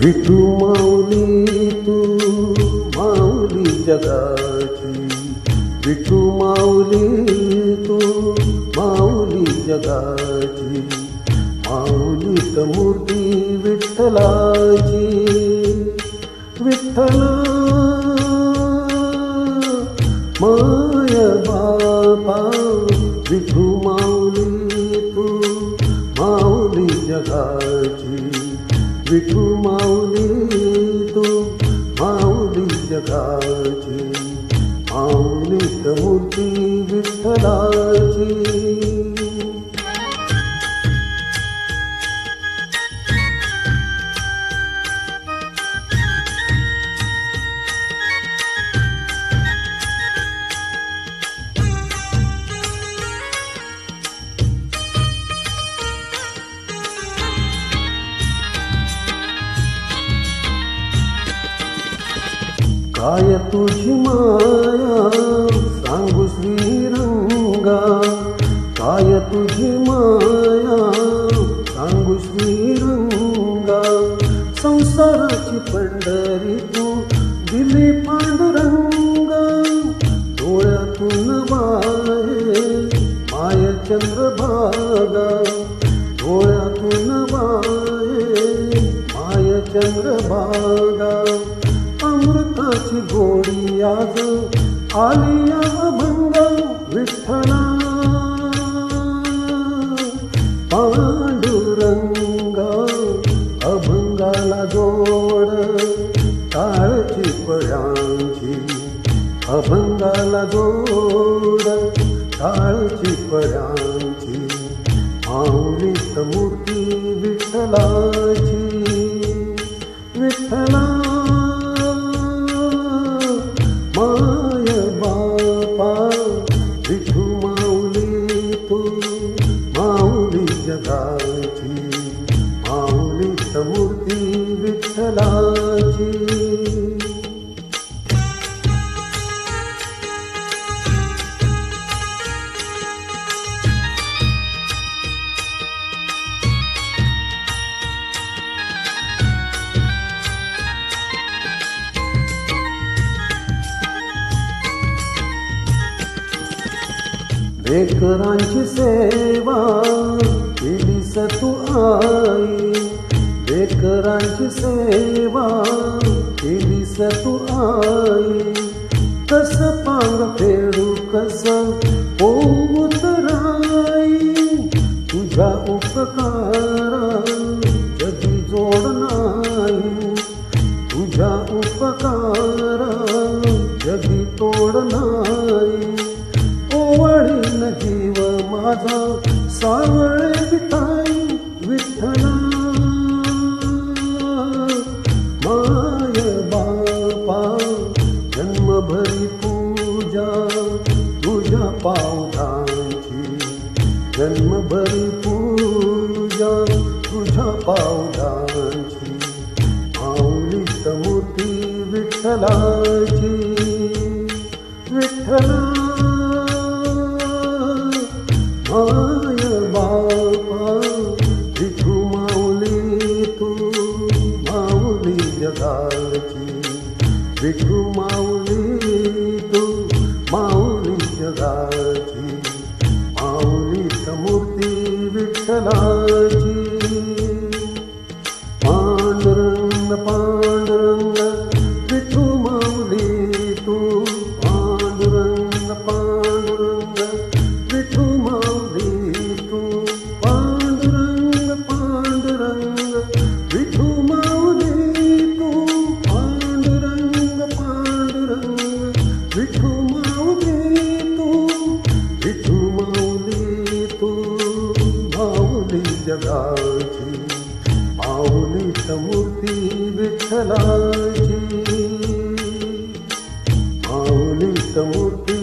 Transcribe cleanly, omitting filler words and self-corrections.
विठू माऊली तू माऊली जगाची, विठू माऊली तू माऊली जगाची, माऊलीत मूर्ती विठ्ठलाची. विठ्ठला माय बापा विठू माऊली तू माऊली जगाची, विठू माऊली तू माऊली जगाची, माऊलीत मूर्ती विठ्ठलाची. काय तुझी माया सांगू श्रीरंगा, काय तुझी माया सांगू श्रीरंगा. संसाराची पंढरी तू दिली पांडुरंगा, डोळ्यातून वाहे माय चंद्रभागा, डोळ्यातून वाहे माय चंद्रभागा. अमृताची गोडी आज आली अभंग विठ्ठला पांडुरंगा. अभंगाला जोड टाळची पळ्यांची, अभंगाला जोड टाळची पळ्यांची, माऊलीत मूर्ती विठ्ठलाची. विठ्ठला माय बापा विठू माऊली तू माऊली जगाची, माऊलीत मूर्ती विठ्ठलाची. लेकरांची सेवा केलीस तू आई, लेकरांची सेवा केलीस तू आई. कस पांग फेडू कस होऊ तराई, तुझ्या उपकारा जगी जोड नाही, तुझ्या उपकारा जगी तोड नाही. ओवाळीन जीव माझा सावळे विठाई विठ्ठला माय बापा. जन्मभरी पूजा तुझ्या पावलांची, जन्मभरी पूजा तुझ्या पावलांची, माऊलीत मूर्ती विठ्ठलाची. विठ्ठला माय बापा विठू माऊली तू माऊली जगाची, विठू माऊली तू माऊली जगाची, माऊलीत मूर्ती विठ्ठलाची. पांडुरंग पांडुरंग विठू माऊली तू, पांडुरंग पांडुरंग विठू माऊली तू, पांडुरंग पांडुरंग विठू माऊली तू, पांडुरंग पांडुरंग विठू माऊली तू, विठू माऊली तू माऊली जगाची, माऊलीत मूर्ती विठ्ठलाची, माऊलीत मूर्ती